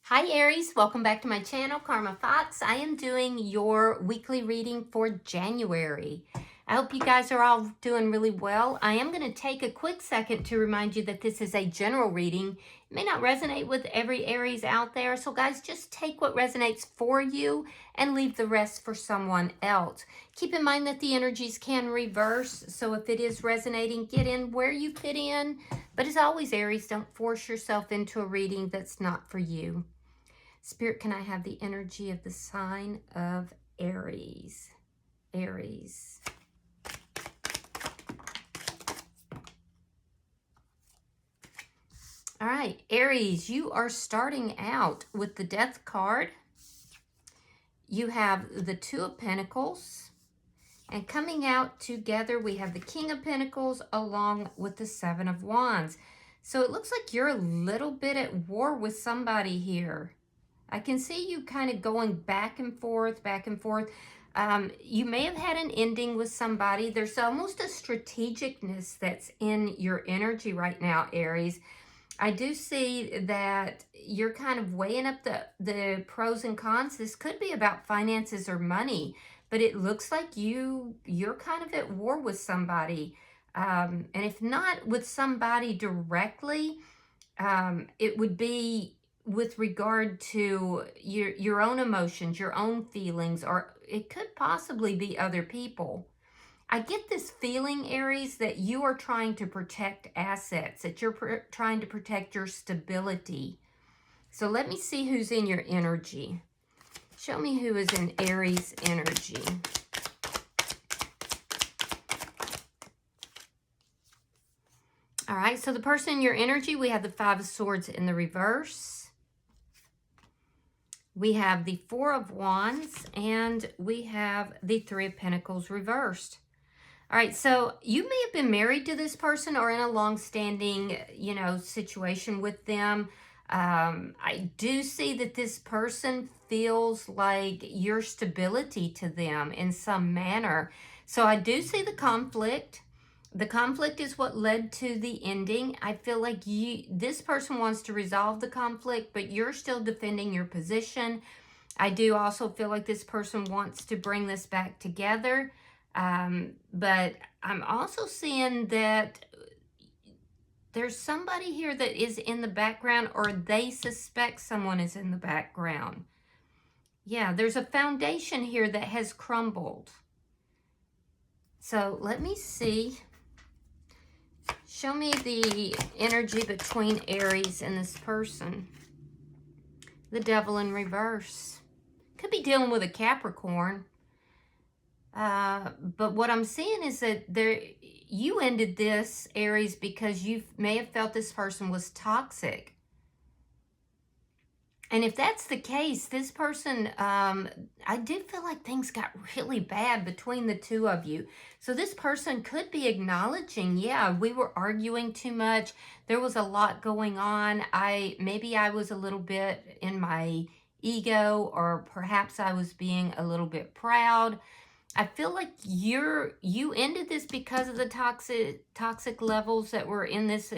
Hi Aries, welcome back to my channel, Karma Fox. I am doing your weekly reading for January. I hope you guys are all doing really well. I am going to take a quick second to remind you that this is a general reading. It may not resonate with every Aries out there, so guys, just take what resonates for you and leave the rest for someone else. Keep in mind that the energies can reverse, so if it is resonating, get in where you fit in. But as always, Aries, don't force yourself into a reading that's not for you. Spirit, can I have the energy of the sign of Aries? Aries. All right, Aries, you are starting out with the Death card. You have the Two of Pentacles. And coming out together, we have the King of Pentacles along with the Seven of Wands. So it looks like you're a little bit at war with somebody here. I can see you kind of going back and forth, back and forth. You may have had an ending with somebody. There's almost a strategicness that's in your energy right now, Aries. I do see that you're kind of weighing up the pros and cons. This could be about finances or money, but it looks like you're kind of at war with somebody. And if not with somebody directly, it would be with regard to your own emotions, your own feelings, or it could possibly be other people. I get this feeling, Aries, that you are trying to protect assets, that you're trying to protect your stability. So let me see who's in your energy. Show me who is in Aries energy. All right, so the person in your energy, we have the Five of Swords in the reverse. We have the Four of Wands, and we have the Three of Pentacles reversed. All right, so you may have been married to this person or in a long-standing, situation with them. I do see that this person feels like your stability to them in some manner. So I do see the conflict. The conflict is what led to the ending. I feel like this person wants to resolve the conflict, but you're still defending your position. I do also feel like this person wants to bring this back together. But I'm also seeing that there's somebody here that is in the background, or they suspect someone is in the background. Yeah, there's a foundation here that has crumbled. So let me see. Show me the energy between Aries and this person. The Devil in reverse. Could be dealing with a Capricorn. But what I'm seeing is that you ended this, Aries, because you may have felt this person was toxic. And if that's the case, this person, I did feel like things got really bad between the two of you. So this person could be acknowledging, yeah, we were arguing too much. There was a lot going on. Maybe I was a little bit in my ego, or perhaps I was being a little bit proud. I feel like you ended this because of the toxic levels that were in this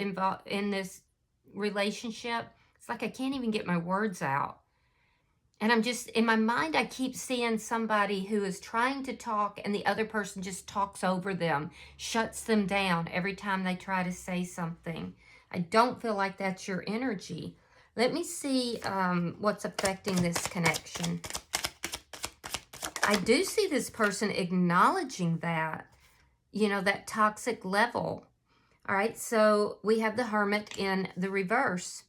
relationship. It's like I can't even get my words out. And I'm just, in my mind, I keep seeing somebody who is trying to talk and the other person just talks over them, shuts them down every time they try to say something. I don't feel like that's your energy. Let me see what's affecting this connection. I do see this person acknowledging that, that toxic level. All right, so we have the Hermit in the reverse.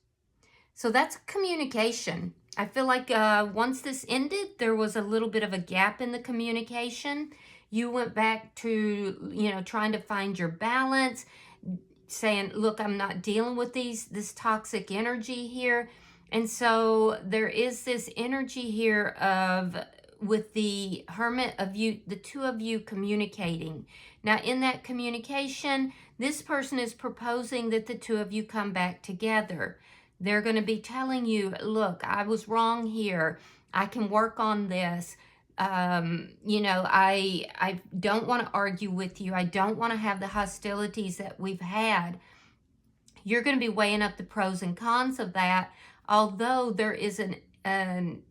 So that's communication. I feel like once this ended, there was a little bit of a gap in the communication. You went back to, trying to find your balance, saying, look, I'm not dealing with this toxic energy here. And so there is this energy here with the Hermit of you, the two of you communicating. Now, in that communication, this person is proposing that the two of you come back together. They're going to be telling you, look, I was wrong here. I can work on this. I don't want to argue with you. I don't want to have the hostilities that we've had. You're going to be weighing up the pros and cons of that. although there is an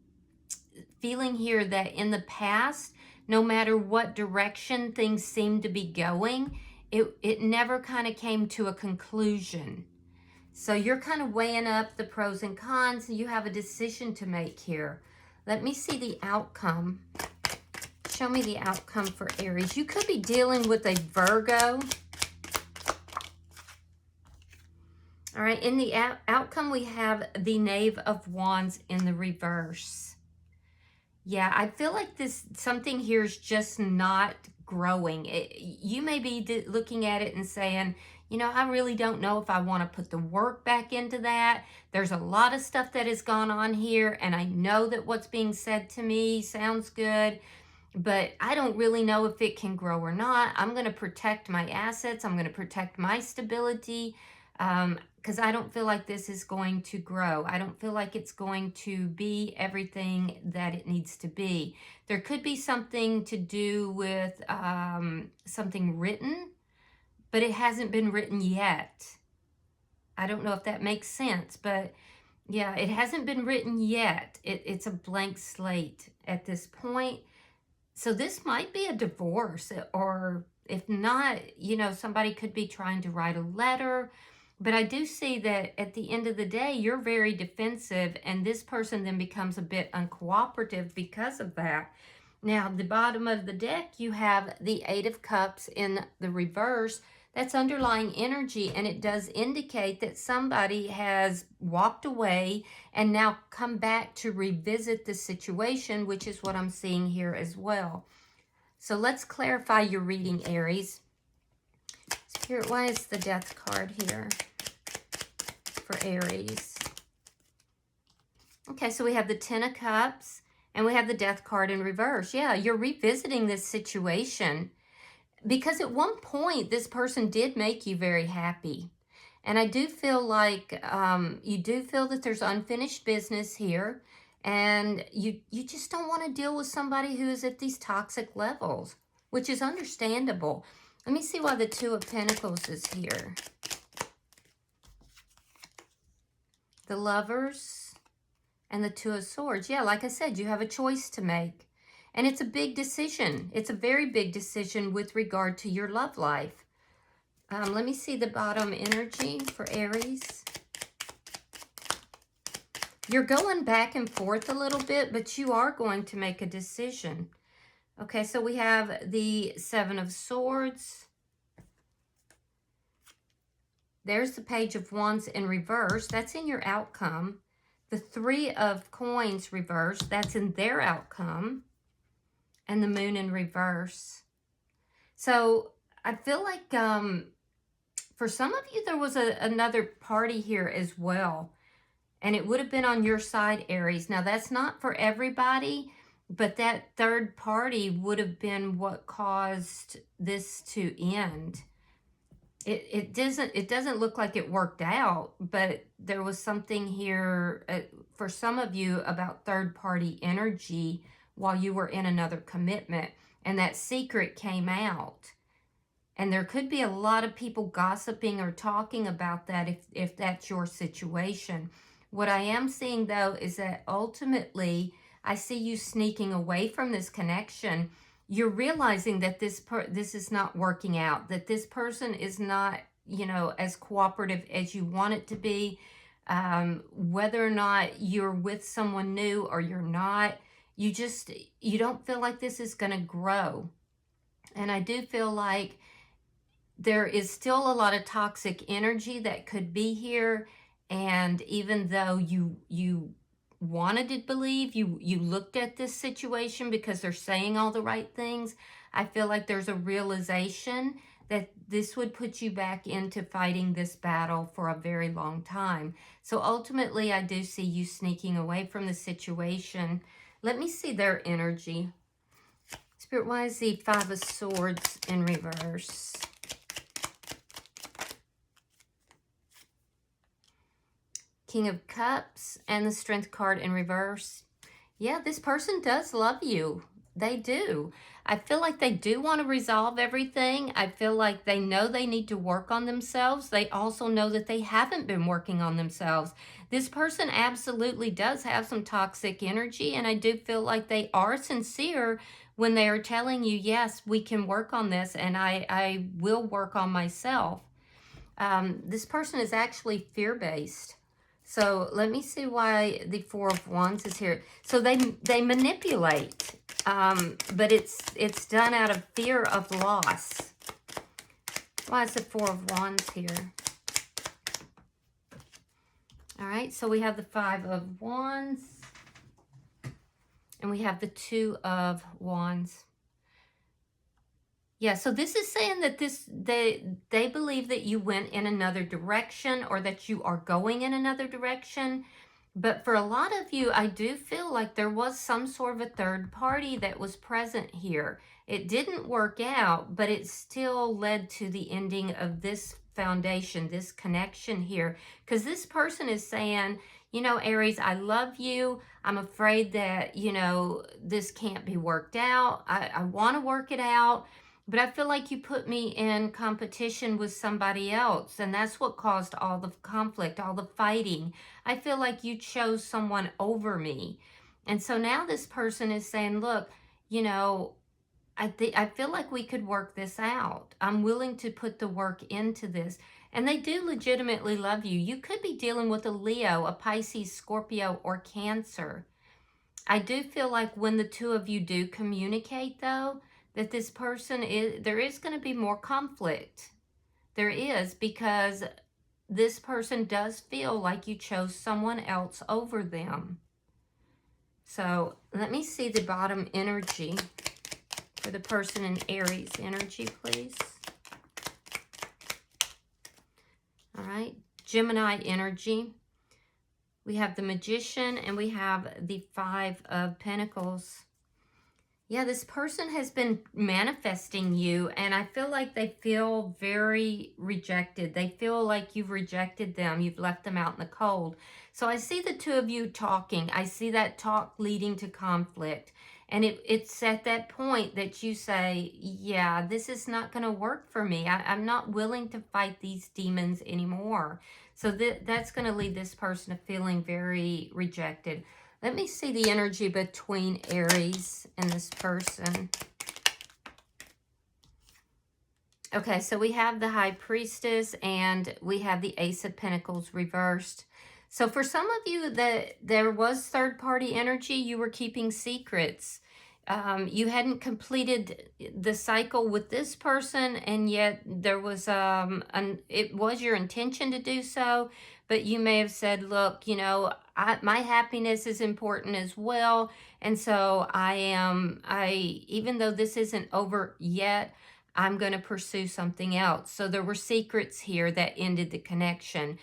feeling here that in the past, no matter what direction things seem to be going, it never kind of came to a conclusion. So you're kind of weighing up the pros and cons. You have a decision to make here. Let me see the outcome. Show me the outcome for Aries. You could be dealing with a Virgo. All right, in the outcome, we have the Knave of Wands in the reverse. Yeah, I feel like something here is just not growing. You may be looking at it and saying, you know, I really don't know if I want to put the work back into that. There's a lot of stuff that has gone on here, and I know that what's being said to me sounds good, but I don't really know if it can grow or not. I'm going to protect my assets. I'm going to protect my stability, because I don't feel like this is going to grow. I don't feel like it's going to be everything that it needs to be. There could be something to do with something written, but it hasn't been written yet. I don't know if that makes sense, but yeah, it hasn't been written yet. It's a blank slate at this point. So this might be a divorce, or if not, you know, somebody could be trying to write a letter. But I do see that at the end of the day, you're very defensive, and this person then becomes a bit uncooperative because of that. Now, the bottom of the deck, you have the Eight of Cups in the reverse. That's underlying energy, and it does indicate that somebody has walked away and now come back to revisit the situation, which is what I'm seeing here as well. So let's clarify your reading, Aries. Spirit, why is the Death card here for Aries? Okay, so we have the Ten of Cups, and we have the Death card in reverse. Yeah, you're revisiting this situation, because at one point, this person did make you very happy. And I do feel like you do feel that there's unfinished business here. And you just don't want to deal with somebody who is at these toxic levels, which is understandable. Let me see why the Two of Pentacles is here. The Lovers and the Two of Swords. Yeah, like I said, you have a choice to make. And it's a big decision. It's a very big decision with regard to your love life. Let me see the bottom energy for Aries. You're going back and forth a little bit, but you are going to make a decision. Okay, so we have the Seven of Swords. There's the Page of Wands in reverse. That's in your outcome. The Three of Coins reverse. That's in their outcome. And the Moon in reverse. So I feel like for some of you, there was another party here as well. And it would have been on your side, Aries. Now, that's not for everybody, but that third party would have been what caused this to end. It doesn't look like it worked out, but there was something here for some of you about third-party energy while you were in another commitment, and that secret came out. And there could be a lot of people gossiping or talking about that if that's your situation. What I am seeing, though, is that ultimately, I see you sneaking away from this connection. You're realizing that this is not working out, that this person is not, you know, as cooperative as you want it to be. Whether or not you're with someone new or you're not, you don't feel like this is going to grow. And I do feel like there is still a lot of toxic energy that could be here. And even though you wanted to believe, you looked at this situation because they're saying all the right things, I feel like there's a realization that this would put you back into fighting this battle for a very long time. So ultimately, I do see you sneaking away from the situation. Let me see their energy. Spirit, why is the Five of Swords in reverse? King of Cups and the Strength card in reverse. Yeah, this person does love you. They do. I feel like they do want to resolve everything. I feel like they know they need to work on themselves. They also know that they haven't been working on themselves. This person absolutely does have some toxic energy, and I do feel like they are sincere when they are telling you, yes, we can work on this, and I will work on myself. This person is actually fear-based. So let me see why the Four of Wands is here. So they manipulate, but it's done out of fear of loss. Why is the Four of Wands here? All right, so we have the Five of Wands, and we have the Two of Wands. Yeah, so this is saying that they believe that you went in another direction, or that you are going in another direction. But for a lot of you, I do feel like there was some sort of a third party that was present here. It didn't work out, but it still led to the ending of this foundation, this connection here. Because this person is saying, you know, Aries, I love you. I'm afraid that, you know, this can't be worked out. I want to work it out. But I feel like you put me in competition with somebody else, and that's what caused all the conflict, all the fighting. I feel like you chose someone over me. And so now this person is saying, look, you know, I feel like we could work this out. I'm willing to put the work into this. And they do legitimately love you. You could be dealing with a Leo, a Pisces, Scorpio, or Cancer. I do feel like when the two of you do communicate, though, that this person there is going to be more conflict. There is, because this person does feel like you chose someone else over them. So let me see the bottom energy for the person in Aries energy, please. All right, Gemini energy. We have the Magician, and we have the Five of Pentacles. Yeah, this person has been manifesting you, and I feel like they feel very rejected. They feel like you've rejected them. You've left them out in the cold. So I see the two of you talking. I see that talk leading to conflict. And it's at that point that you say, yeah, this is not going to work for me. I'm not willing to fight these demons anymore. So that's going to lead this person to feeling very rejected. Let me see the energy between Aries and this person. Okay, so we have the High Priestess, and we have the Ace of Pentacles reversed. So for some of you, that there was third-party energy, you were keeping secrets. You hadn't completed the cycle with this person, and yet there was it was your intention to do so, but you may have said, look, you know, my happiness is important as well, and so even though this isn't over yet, I'm going to pursue something else. So there were secrets here that ended the connection.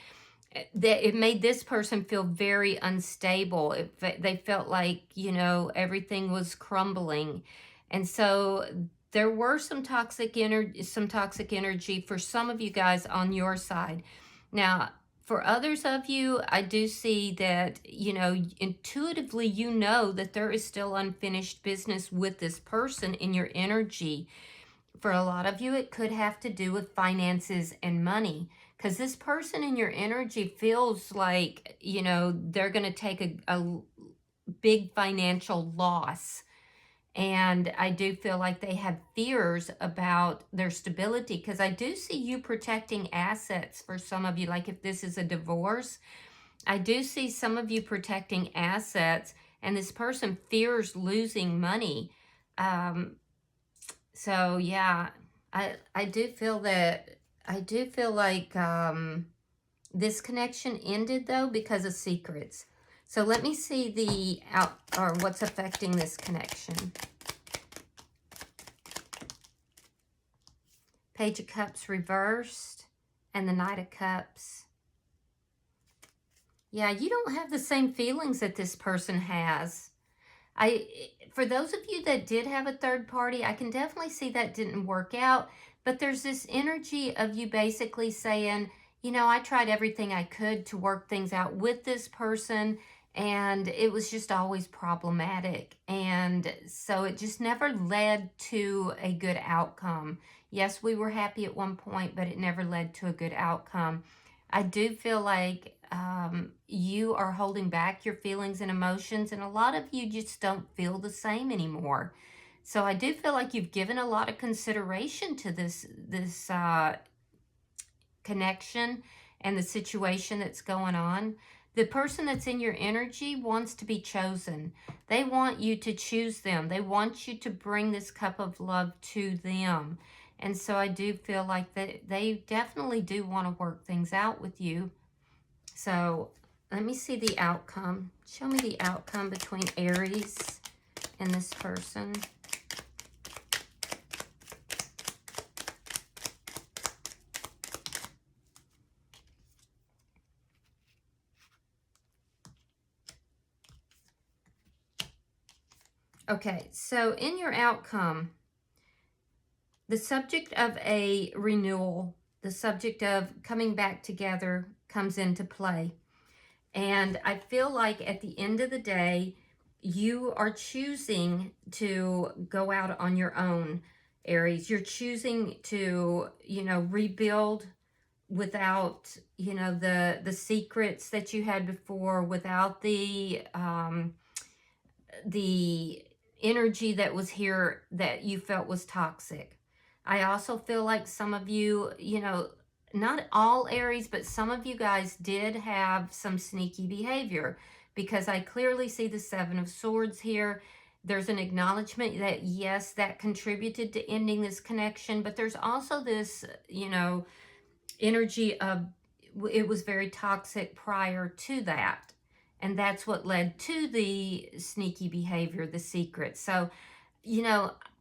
That it made this person feel very unstable. They felt like, you know, everything was crumbling. And so there were some toxic energy for some of you guys on your side. Now, for others of you, I do see that, you know, intuitively, you know that there is still unfinished business with this person in your energy. For a lot of you, it could have to do with finances and money. Because this person in your energy feels like, you know, they're going to take a big financial loss. And I do feel like they have fears about their stability. Because I do see you protecting assets for some of you. Like if this is a divorce, I do see some of you protecting assets. And this person fears losing money. So, yeah, I do feel that... I do feel like this connection ended, though, because of secrets. So let me see what's affecting this connection. Page of Cups reversed, and the Knight of Cups. Yeah, you don't have the same feelings that this person has. For those of you that did have a third party, I can definitely see that didn't work out. But there's this energy of you basically saying, you know, I tried everything I could to work things out with this person, and it was just always problematic. And so it just never led to a good outcome. Yes, we were happy at one point, but it never led to a good outcome. I do feel like you are holding back your feelings and emotions, and a lot of you just don't feel the same anymore. So I do feel like you've given a lot of consideration to this connection and the situation that's going on. The person that's in your energy wants to be chosen. They want you to choose them. They want you to bring this cup of love to them. And so I do feel like that they definitely do want to work things out with you. So let me see the outcome. Show me the outcome between Aries and this person. Okay, so in your outcome, the subject of a renewal, the subject of coming back together comes into play. And I feel like at the end of the day, you are choosing to go out on your own, Aries. You're choosing to, rebuild without, the secrets that you had before, without the energy that was here that you felt was toxic. I also feel like some of you, not all Aries, but some of you guys did have some sneaky behavior, because I clearly see the Seven of Swords here. There's an acknowledgement that, yes, that contributed to ending this connection, but there's also this, energy of it was very toxic prior to that. And that's what led to the sneaky behavior, the secret. So,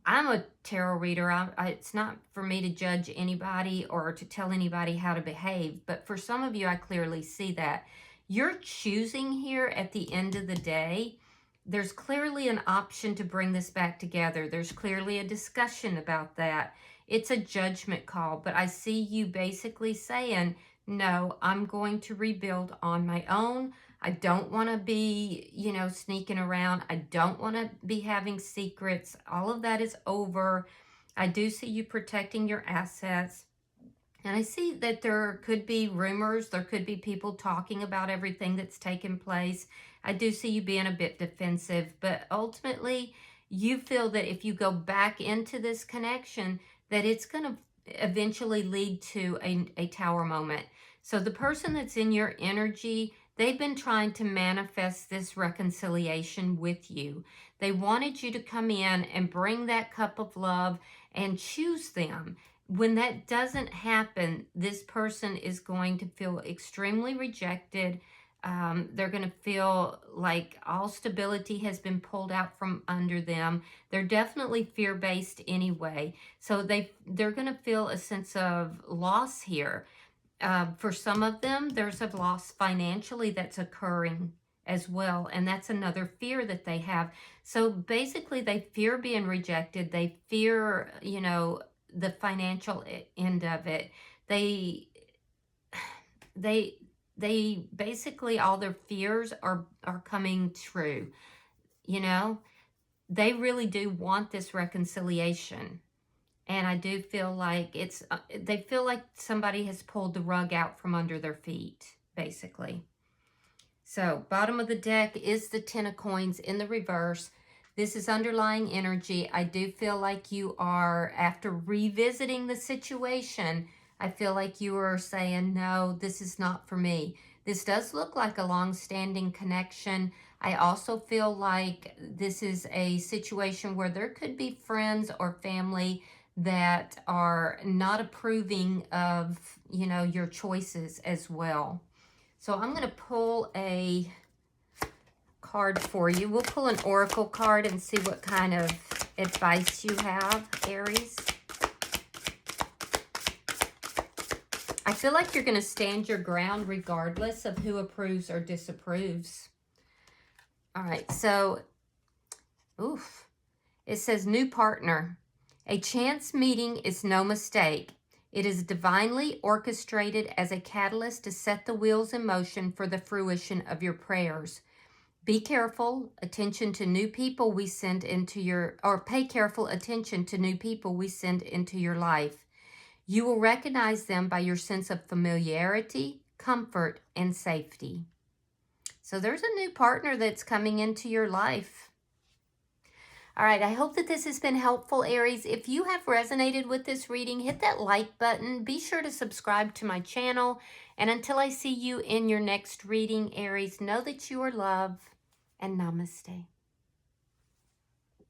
I'm a tarot reader. It's not for me to judge anybody or to tell anybody how to behave. But for some of you, I clearly see that. You're choosing here at the end of the day. There's clearly an option to bring this back together. There's clearly a discussion about that. It's a judgment call. But I see you basically saying, no, I'm going to rebuild on my own. I don't want to be, sneaking around. I don't want to be having secrets. All of that is over. I do see you protecting your assets. And I see that there could be rumors. There could be people talking about everything that's taken place. I do see you being a bit defensive. But ultimately, you feel that if you go back into this connection, that it's going to eventually lead to a tower moment. So the person that's in your energy, they've been trying to manifest this reconciliation with you. They wanted you to come in and bring that cup of love and choose them. When that doesn't happen, this person is going to feel extremely rejected. They're going to feel like all stability has been pulled out from under them. They're definitely fear-based anyway. So they're going to feel a sense of loss here. For some of them, there's a loss financially that's occurring as well. And that's another fear that they have. So basically, they fear being rejected. They fear, the financial end of it. They basically, all their fears are coming true. They really do want this reconciliation. And I do feel like they feel like somebody has pulled the rug out from under their feet, basically. So, bottom of the deck is the Ten of Coins in the reverse. This is underlying energy. I do feel like you are, after revisiting the situation, I feel like you are saying, no, this is not for me. This does look like a long-standing connection. I also feel like this is a situation where there could be friends or family that are not approving of, your choices as well. So I'm going to pull a card for you. We'll pull an oracle card and see what kind of advice you have, Aries. I feel like you're going to stand your ground regardless of who approves or disapproves. All right, so, it says new partner. A chance meeting is no mistake. It is divinely orchestrated as a catalyst to set the wheels in motion for the fruition of your prayers. Be careful attention to new people we send into your, or pay careful attention to new people we send into your life. You will recognize them by your sense of familiarity, comfort, and safety. So there's a new partner that's coming into your life. All right, I hope that this has been helpful, Aries. If you have resonated with this reading, hit that like button. Be sure to subscribe to my channel. And until I see you in your next reading, Aries, know that you are loved, and namaste.